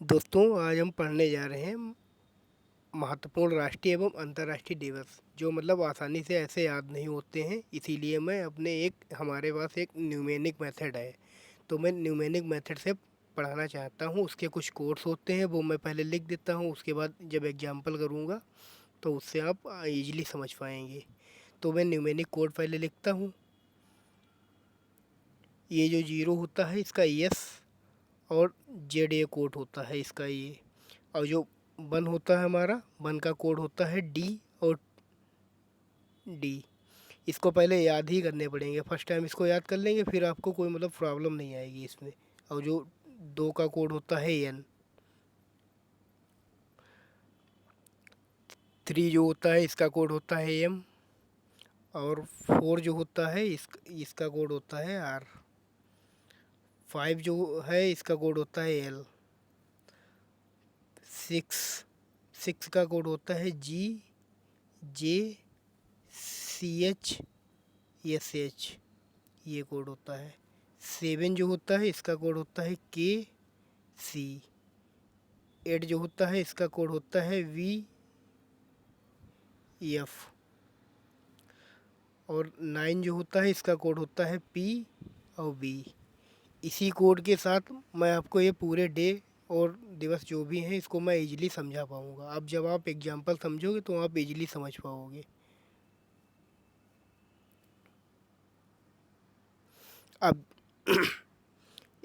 दोस्तों, आज हम पढ़ने जा रहे हैं महत्वपूर्ण राष्ट्रीय एवं अंतर्राष्ट्रीय दिवस, जो मतलब आसानी से ऐसे याद नहीं होते हैं। इसीलिए मैं अपने हमारे पास एक न्यूमेरिक मेथड है, तो मैं न्यूमेरिक मेथड से पढ़ाना चाहता हूँ। उसके कुछ कोड्स होते हैं, वो मैं पहले लिख देता हूँ। उसके बाद जब एग्जाम्पल करूँगा तो उससे आप ईजिली समझ पाएंगे। तो मैं न्यूमेरिक कोड पहले लिखता हूँ। ये जो जीरो होता है इसका यस, और जेड ए कोड होता है इसका ये। और जो वन होता है हमारा, वन का कोड होता है डी और डी। इसको पहले याद ही करने पड़ेंगे। फर्स्ट टाइम इसको याद कर लेंगे, फिर आपको कोई मतलब प्रॉब्लम नहीं आएगी इसमें। और जो दो का कोड होता है एन। थ्री जो होता है इसका कोड होता है एम। और फोर जो होता है इसका कोड होता है आर। फाइव जो है इसका कोड होता है एल। सिक्स सिक्स का कोड होता है जी, जे, सी एच, एस एच, ये कोड होता है। सेवन जो होता है इसका कोड होता है के, सी। एट जो होता है इसका कोड होता है वी, एफ। और नाइन जो होता है इसका कोड होता है पी और बी। इसी कोड के साथ मैं आपको ये पूरे डे और दिवस जो भी हैं इसको मैं इजीली समझा पाऊँगा। अब जब आप एग्जांपल समझोगे तो आप इजीली समझ पाओगे। अब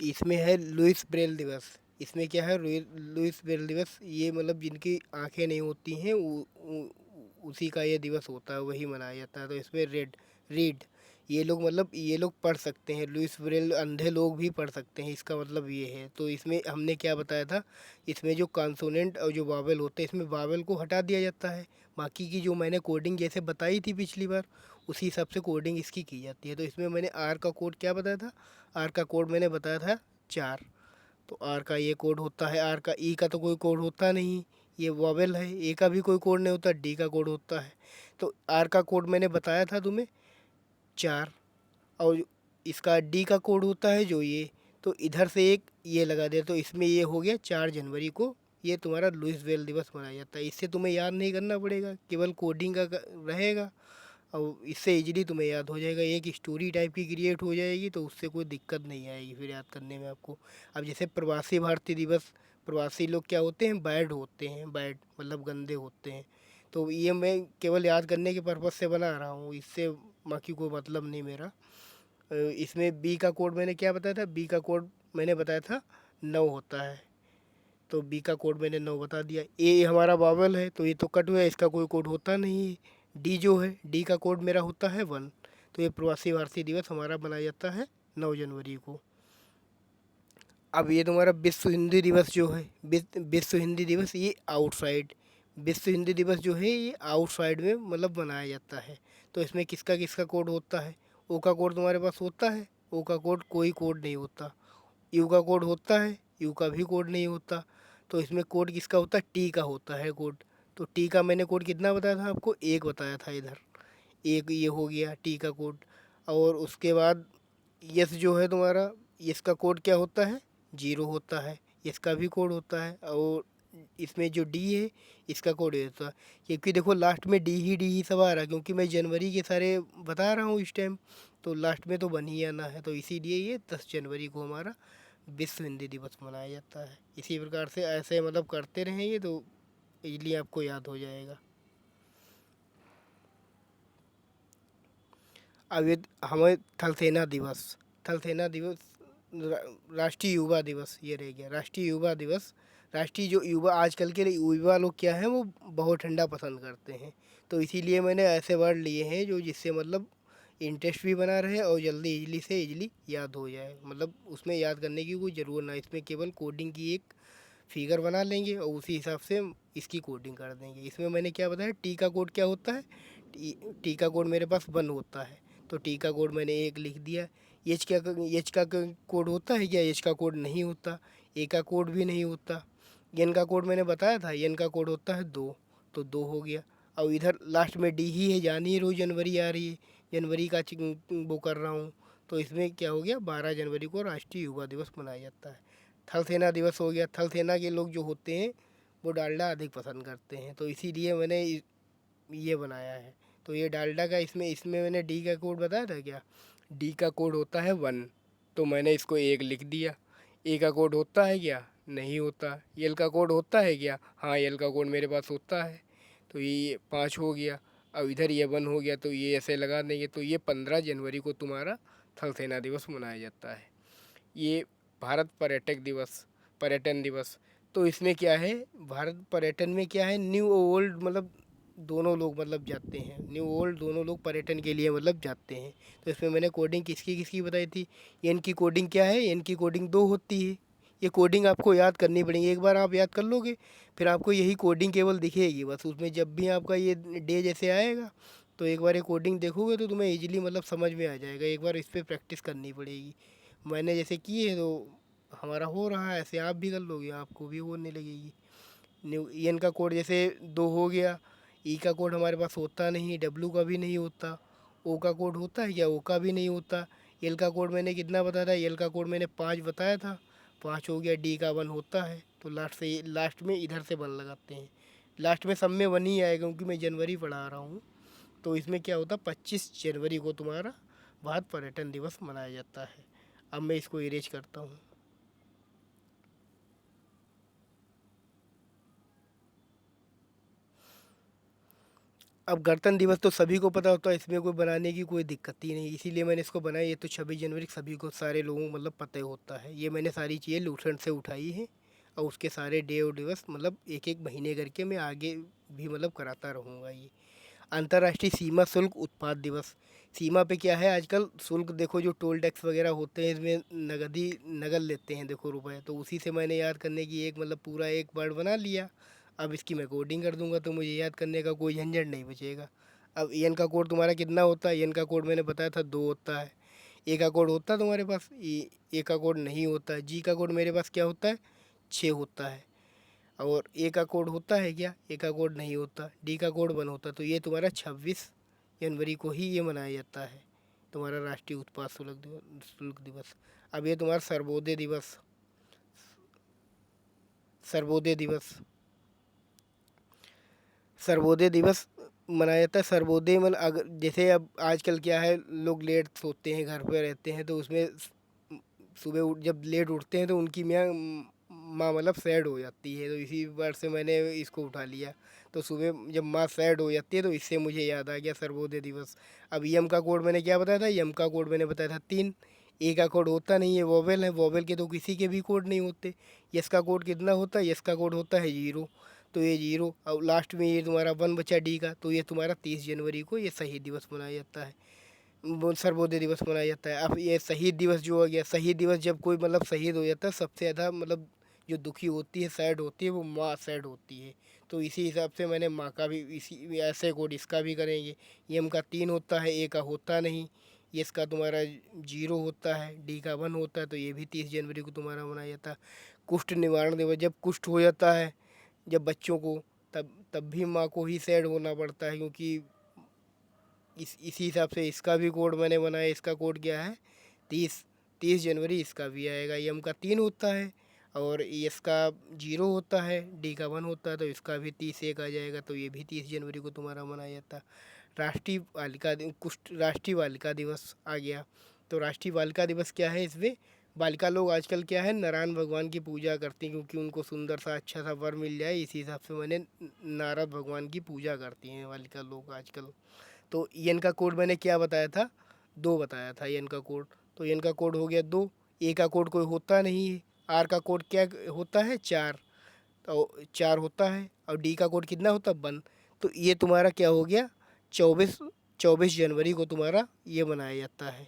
इसमें है लुइस ब्रेल दिवस। इसमें क्या है, लुइस ब्रेल दिवस, ये मतलब जिनकी आंखें नहीं होती हैं उसी का ये दिवस होता है, वही मनाया जाता है। तो इसमें रीड, ये लोग मतलब ये लोग पढ़ सकते हैं। लुइस ब्रेल अंधे लोग भी पढ़ सकते हैं, इसका मतलब ये है। तो इसमें हमने क्या बताया था, इसमें जो कॉन्सोनेंट और जो वावेल होते हैं, इसमें वावेल को हटा दिया जाता है। बाकी की जो मैंने कोडिंग जैसे बताई थी पिछली बार, उसी हिसाब से कोडिंग इसकी की जाती है। तो इसमें मैंने आर का कोड क्या बताया था, आर का कोड मैंने बताया था चार। तो आर का ये कोड होता है। आर का ई का तो कोई कोड होता नहीं, ये वॉवेल है। ए का भी कोई कोड नहीं होता, डी का कोड होता है। तो आर का कोड मैंने बताया था तुम्हें चार। और इसका डी का कोड होता है जो ये, तो इधर से एक ये लगा दे, तो इसमें ये हो गया 4 जनवरी को ये तुम्हारा लुइस ब्रेल दिवस मनाया जाता है। इससे तुम्हें याद नहीं करना पड़ेगा, केवल कोडिंग का रहेगा और इससे इजीली तुम्हें याद हो जाएगा। एक स्टोरी टाइप की क्रिएट हो जाएगी, तो उससे कोई दिक्कत नहीं आएगी फिर याद करने में आपको। अब जैसे प्रवासी भारतीय दिवस, प्रवासी लोग क्या होते हैं, बैड होते हैं। बैड मतलब गंदे होते हैं। तो ये मैं केवल याद करने के पर्पज़ से बना रहा हूँ, इससे बाकी कोई मतलब नहीं मेरा। इसमें बी का कोड मैंने क्या बताया था, बी का कोड मैंने बताया था 9 होता है। तो बी का कोड मैंने 9 बता दिया। ए हमारा वावल है, तो ये तो कट हुआ, इसका कोई कोड होता नहीं है। डी जो है, डी का कोड मेरा होता है 1। तो ये प्रवासी भारतीय दिवस हमारा मनाया जाता है 9 जनवरी को। अब ये तुम्हारा विश्व हिंदी दिवस जो है, विश्व हिंदी दिवस, ये आउटसाइड, विश्व हिंदी दिवस जो है ये आउटसाइड में मतलब मनाया जाता है। तो इसमें किसका किसका कोड होता है, ओ का कोड तुम्हारे पास होता है, ओ का कोड कोई कोड नहीं होता। यू का कोड होता है, यू का भी कोड नहीं होता। तो इसमें कोड किसका होता है, टी का होता है कोड। तो टी का मैंने कोड कितना बताया था आपको, एक बताया था इधर। एक ये हो गया टी का कोड। और उसके बाद यस जो है तुम्हारा, इसका कोड क्या होता है, जीरो होता है। इसका भी कोड होता है। और इसमें जो डी है इसका कोड ये होता है। क्योंकि देखो लास्ट में डी ही सब आ रहा है, क्योंकि मैं जनवरी के सारे बता रहा हूँ इस टाइम, तो लास्ट में तो बन ही आना है। तो इसीलिए ये 10 जनवरी को हमारा विश्व हिंदी दिवस मनाया जाता है। इसी प्रकार से ऐसे मतलब करते रहेंगे तो इजली आपको याद हो जाएगा। अब ये हमें थल सेना दिवस, थल सेना दिवस, राष्ट्रीय युवा दिवस ये रह गया। राष्ट्रीय युवा दिवस, राष्ट्रीय जो युवा आजकल के युवा लोग क्या हैं, वो बहुत ठंडा पसंद करते हैं। तो इसीलिए मैंने ऐसे वर्ड लिए हैं जो जिससे मतलब इंटरेस्ट भी बना रहे और जल्दी इजली से इजली याद हो जाए। मतलब उसमें याद करने की कोई ज़रूरत ना, इसमें केवल कोडिंग की एक फिगर बना लेंगे और उसी हिसाब से इसकी कोडिंग कर देंगे। इसमें मैंने क्या बताया, टी का कोड क्या होता है, टी का कोड मेरे पास 1 होता है। तो टी का कोड मैंने 1 लिख दिया। एच का कोड होता है क्या, एच का कोड नहीं होता। ए का कोड भी नहीं होता। एन का कोड मैंने बताया था, एन का कोड होता है 2। तो 2 हो गया। और इधर लास्ट में डी ही है, जान ही रोज जनवरी आ रही है, जनवरी का वो कर रहा हूँ। तो इसमें क्या हो गया, 12 जनवरी को राष्ट्रीय युवा दिवस मनाया जाता है। थल सेना दिवस हो गया। थल सेना के लोग जो होते हैं वो डालडा अधिक पसंद करते हैं, तो इसीलिए मैंने ये बनाया है। तो ये डालडा का इसमें इसमें मैंने डी का कोड बताया था क्या? डी का कोड होता है 1, तो मैंने इसको 1 लिख दिया। ए का कोड होता है क्या? नहीं होता। एल का कोड होता है क्या? हाँ, एल का कोड मेरे पास होता है। तो ये 5 हो गया। अब इधर ये 1 हो गया, तो ये ऐसे लगा देंगे। तो ये 15 जनवरी को तुम्हारा थल सेना दिवस मनाया जाता है। ये भारत पर्यटन दिवस। तो इसमें क्या है, भारत पर्यटन में क्या है, न्यू ओल्ड मतलब दोनों लोग मतलब जाते हैं, न्यू ओल्ड दोनों लोग पर्यटन के लिए मतलब जाते हैं। तो इसमें मैंने कोडिंग किसकी किसकी बताई थी। एन की कोडिंग क्या है? एन की कोडिंग 2 होती है। ये कोडिंग आपको याद करनी पड़ेगी। एक बार आप याद कर लोगे फिर आपको यही कोडिंग केवल दिखेगी बस। उसमें जब भी आपका ये डे जैसे आएगा तो एक बार ये कोडिंग देखोगे तो तुम्हें इजीली मतलब समझ में आ जाएगा। एक बार इस पर प्रैक्टिस करनी पड़ेगी। मैंने जैसे की है तो हमारा हो रहा है, ऐसे आप भी कर लोगे, आपको भी होने लगेगी। न्यू एन का कोड जैसे 2 हो गया। ई का कोड हमारे पास होता नहीं, डब्ल्यू का भी नहीं होता। ओ का कोड होता है क्या? ओ का भी नहीं होता। एल का कोड मैंने कितना बताया था? एल का कोड मैंने 5 बताया था, 5 हो गया। डी का 1 होता है, तो लास्ट में इधर से 1 लगाते हैं। लास्ट में सब में 1 ही आएगा क्योंकि मैं जनवरी पढ़ा रहा हूँ। तो इसमें क्या होता, 25 जनवरी को तुम्हारा भारत पर्यटन दिवस मनाया जाता है। अब मैं इसको इरेज करता हूँ। अब गणतंत्र दिवस तो सभी को पता होता है, इसमें कोई बनाने की कोई दिक्कत ही नहीं, इसीलिए मैंने इसको बनाया। ये तो 26 जनवरी सभी को, सारे लोगों को मतलब पता ही होता है। ये मैंने सारी चीज़ें लूसेंट से उठाई हैं और उसके सारे डे और दिवस मतलब एक एक महीने करके मैं आगे भी मतलब कराता रहूँगा। ये अंतर्राष्ट्रीय सीमा शुल्क उत्पाद दिवस। सीमा पे क्या है आजकल शुल्क, देखो जो टोल टैक्स वगैरह होते हैं इसमें नगदी नगद लेते हैं, देखो रुपए। तो उसी से मैंने याद करने की एक मतलब पूरा एक वर्ड बना लिया। अब इसकी मैं कोडिंग कर दूंगा तो मुझे याद करने का कोई झंझट नहीं बचेगा। अब एन का कोड तुम्हारा कितना होता है? एन का कोड मैंने बताया था 2 होता है। ए का कोड होता है तुम्हारे पास? ए का कोड नहीं होता है। जी का कोड मेरे पास क्या होता है? 6 होता है। और ए का कोड होता है क्या? ए का कोड नहीं होता। डी का कोड 1 होता है। तो ये तुम्हारा 26 जनवरी को ही ये मनाया जाता है, तुम्हारा राष्ट्रीय उत्पाद शुल्क दिवस। अब ये तुम्हारा सर्वोदय दिवस सर्वोदय दिवस मनाया जाता है। सर्वोदय मतलब अगर जैसे अब आजकल क्या है, लोग लेट सोते हैं, घर पे रहते हैं, तो उसमें सुबह उठ जब लेट उठते हैं तो उनकी माँ मतलब सैड हो जाती है। तो इसी बार से मैंने इसको उठा लिया। तो सुबह जब माँ सैड हो जाती है तो इससे मुझे याद आ गया सर्वोदय दिवस। अब यम का कोड मैंने क्या बताया था? यम का कोड मैंने बताया था 3। ए का कोड होता नहीं है, वोवेल है, वोवेल के तो किसी के भी कोड नहीं होते। यस का कोड कितना होता है? यस का कोड होता है 0। तो ये 0 और लास्ट में ये तुम्हारा 1 बचा डी का। तो ये तुम्हारा 30 जनवरी को ये शहीद दिवस मनाया जाता है, वो सर्वोदय दिवस मनाया जाता है। अब ये शहीद दिवस जो हो गया, शहीद दिवस जब कोई मतलब शहीद हो जाता है, सबसे ज़्यादा मतलब जो दुखी होती है, सैड होती है, वो माँ सैड होती है। तो इसी हिसाब से मैंने माँ का भी इसी ऐसे कोड इसका भी करेंगे। एम का 3 होता है, ए का होता नहीं, यस का तुम्हारा 0 होता है, डी का 1 होता है। तो ये भी 30 जनवरी को तुम्हारा मनाया जाता है। कुष्ठ निवारण दिवस, जब कुष्ठ हो जाता है जब बच्चों को, तब तब भी माँ को ही सैड होना पड़ता है, क्योंकि इसी हिसाब से इसका भी कोड मैंने बनाया। इसका कोड क्या है? 30 जनवरी इसका भी आएगा। यम का 3 होता है और यस का 0 होता है, डी का 1 होता है, तो इसका भी 30 1 आ जाएगा। तो ये भी 30 जनवरी को तुम्हारा मनाया जाता है। राष्ट्रीय बालिका दिवस आ गया। तो राष्ट्रीय बालिका दिवस क्या है? इसमें बालिका लोग आजकल क्या है, नारायण भगवान की पूजा करती हैं, क्योंकि उनको सुंदर सा अच्छा सा वर मिल जाए, इसी हिसाब से मैंने नारद भगवान की पूजा करती हैं बालिका लोग आजकल। तो एन का कोड मैंने क्या बताया था? 2 बताया था एन का कोड। तो एन का कोड हो गया 2। ए का कोड कोई होता नहीं है। आर का कोड क्या होता है? 4। तो 4 होता है। और डी का कोड कितना होता है? 1। तो ये तुम्हारा क्या हो गया? 24 जनवरी को तुम्हारा ये मनाया जाता है।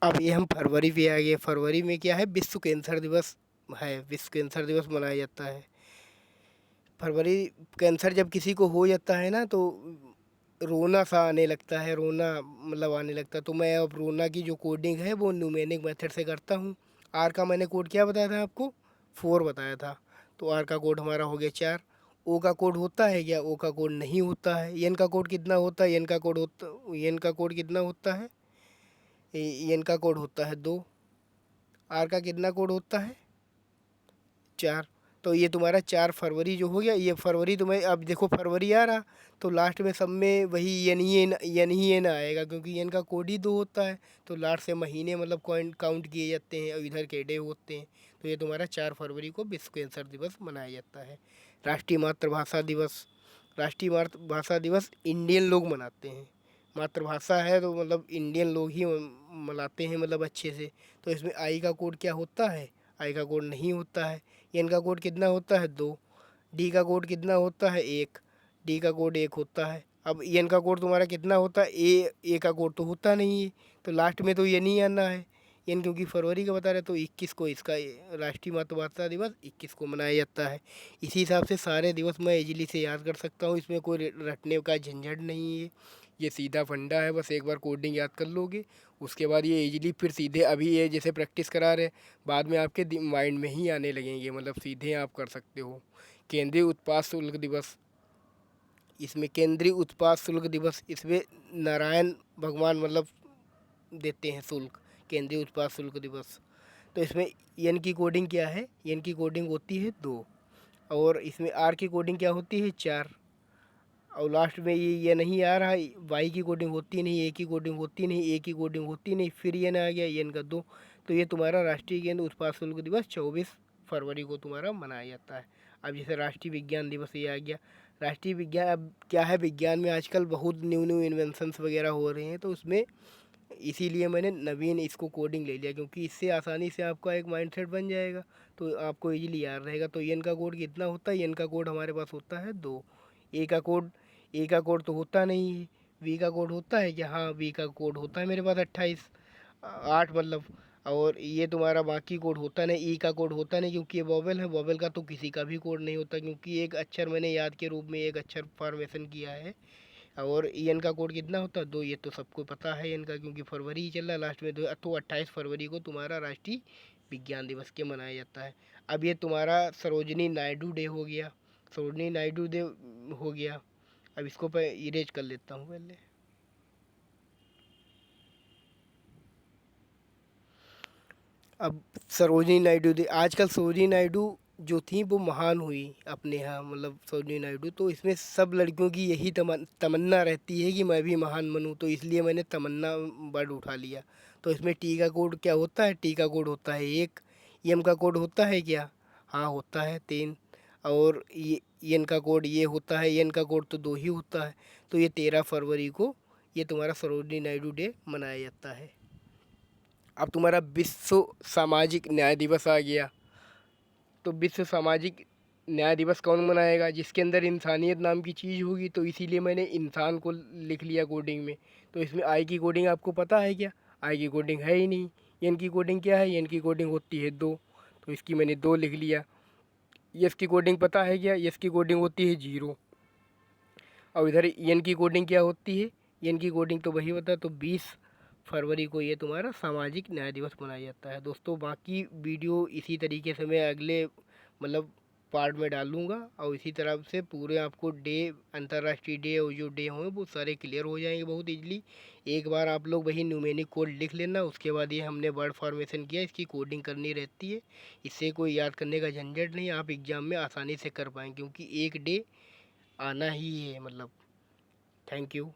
अब ये हम फरवरी पे आ गए। फरवरी में क्या है? विश्व कैंसर दिवस है, विश्व कैंसर दिवस मनाया जाता है। फरवरी, कैंसर जब किसी को हो जाता है ना, तो रोना सा आने लगता है, रोना मतलब आने लगता है। तो मैं अब रोना की जो कोडिंग है वो न्यूमेरिक मेथड से करता हूँ। आर का मैंने कोड क्या बताया था आपको? 4 बताया था। तो आर का कोड हमारा हो गया 4। ओ का कोड होता है क्या? ओ का कोड नहीं होता है। एन का कोड कितना होता है? एन का कोड कितना होता है? एन का कोड होता है 2। आर का कितना कोड होता है? 4। तो ये तुम्हारा 4 फरवरी जो हो गया, ये फरवरी तुम्हें अब देखो फरवरी आ रहा, तो लास्ट में सब में वही एन ही एन आएगा, क्योंकि एन का कोड ही 2 होता है। तो लास्ट से महीने मतलब कॉइन काउंट किए जाते हैं और इधर के डे होते हैं। तो ये तुम्हारा 4 फरवरी को विश्व कैंसर दिवस मनाया जाता है। राष्ट्रीय मातृभाषा दिवस। राष्ट्रीय मातृभाषा दिवस इंडियन लोग मनाते हैं। मातृभाषा है तो मतलब इंडियन लोग ही मनाते हैं मतलब अच्छे से। तो इसमें आई का कोड क्या होता है? आई का कोड नहीं होता है। एन का कोड कितना होता है? 2। डी का कोड कितना होता है? 1। डी का कोड 1 होता है। अब एन का कोड तुम्हारा कितना होता है? ए का कोड तो होता नहीं है, तो लास्ट में तो ये नहीं आना है। एन क्योंकि फरवरी का बता रहे, तो 21 को इसका राष्ट्रीय मातृभाषा दिवस 21 को मनाया जाता है। इसी हिसाब से सारे दिवस मैं इजीली से याद कर सकता हूँ, इसमें कोई रटने का झंझट नहीं है। ये सीधा फंडा है, बस एक बार कोडिंग याद कर लोगे, उसके बाद ये इजीली फिर सीधे अभी ये जैसे प्रैक्टिस करा रहे, बाद में आपके माइंड में ही आने लगेंगे, मतलब सीधे आप कर सकते हो। केंद्रीय उत्पाद शुल्क दिवस। इसमें केंद्रीय उत्पाद शुल्क दिवस, इसमें नारायण भगवान मतलब देते हैं शुल्क, केंद्रीय उत्पाद शुल्क दिवस। तो इसमें एन की कोडिंग क्या है? एन की कोडिंग होती है 2, और इसमें आर की कोडिंग क्या होती है? 4। और लास्ट में ये नहीं आ रहा, वाई की कोडिंग होती नहीं, ए की कोडिंग होती नहीं, ए की कोडिंग होती नहीं, फिर ये ना आ गया एन का 2। तो ये तुम्हारा राष्ट्रीय केंद्र उत्पाद शुल्क दिवस 24 फरवरी को तुम्हारा मनाया जाता है। अब जैसे राष्ट्रीय विज्ञान दिवस ये आ गया। राष्ट्रीय विज्ञान, अब क्या है, विज्ञान में आजकल बहुत न्यू न्यू इन्वेंशंस वगैरह हो रहे हैं, तो उसमें इसीलिए मैंने नवीन इसको कोडिंग ले लिया, क्योंकि इससे आसानी से आपका एक माइंडसेट बन जाएगा, तो आपको इजीली याद रहेगा। तो एन का कोड कितना होता है? एन का कोड हमारे पास होता है 2। ए का कोड, ए का कोड तो होता नहीं है। वी का कोड होता है क्या? हाँ, वी का कोड होता है मेरे पास 28, 8 मतलब। और ये तुम्हारा बाकी कोड होता नहीं, ई का कोड होता नहीं, क्योंकि ये वॉवेल है। वॉवेल का तो किसी का भी कोड नहीं होता, क्योंकि एक अक्षर मैंने याद के रूप में एक अक्षर फॉर्मेशन किया है। और एन का कोड कितना होता है? 2। ये तो सबको पता है एन का, क्योंकि फरवरी ही चल रहा है लास्ट में। तो 28 फरवरी को तुम्हारा राष्ट्रीय विज्ञान दिवस के मनाया जाता है। अब ये तुम्हारा सरोजनी नायडू डे हो गया। सरोजनी नायडू डे हो गया। अब इसको मैं इरेज कर लेता हूँ पहले। अब सरोजनी नायडू दे, आजकल सरोजनी नायडू जो थी वो महान हुई अपने यहाँ, मतलब सरोजनी नायडू। तो इसमें सब लड़कियों की यही तमन्ना रहती है कि मैं भी महान बनूँ, तो इसलिए मैंने तमन्ना वर्ड उठा लिया। तो इसमें टी का कोड क्या होता है? टी का कोड होता है 1। एम का कोड होता है क्या? हाँ होता है 3। और ये एन का कोड ये होता है, एन का कोड तो 2 ही होता है। तो ये 13 फरवरी को ये तुम्हारा सरोजनी नायडू डे मनाया जाता है। अब तुम्हारा विश्व सामाजिक न्याय दिवस आ गया। तो विश्व सामाजिक न्याय दिवस कौन मनाएगा? जिसके अंदर इंसानियत नाम की चीज़ होगी, तो इसीलिए मैंने इंसान को लिख लिया कोडिंग में। तो इसमें आई की कोडिंग आपको पता है क्या? आई की कोडिंग है ही नहीं। एन की कोडिंग क्या है? एन की कोडिंग होती है 2, तो इसकी मैंने 2 लिख लिया। यस की कोडिंग पता है क्या? यस की कोडिंग होती है 0। और इधर एन की कोडिंग क्या होती है? एन की कोडिंग तो वही होता है। तो 20 फरवरी को ये तुम्हारा सामाजिक न्याय दिवस मनाया जाता है। दोस्तों बाकी वीडियो इसी तरीके से मैं अगले मतलब पार्ट में डालूँगा, और इसी तरह से पूरे आपको डे, अंतर्राष्ट्रीय डे और जो डे होंगे वो सारे क्लियर हो जाएंगे बहुत इजली। एक बार आप लोग वही न्यूमेरिक कोड लिख लेना, उसके बाद ये हमने वर्ड फॉर्मेशन किया, इसकी कोडिंग करनी रहती है। इससे कोई याद करने का झंझट नहीं, आप एग्ज़ाम में आसानी से कर पाएँ, क्योंकि एक डे आना ही है मतलब। Thank you.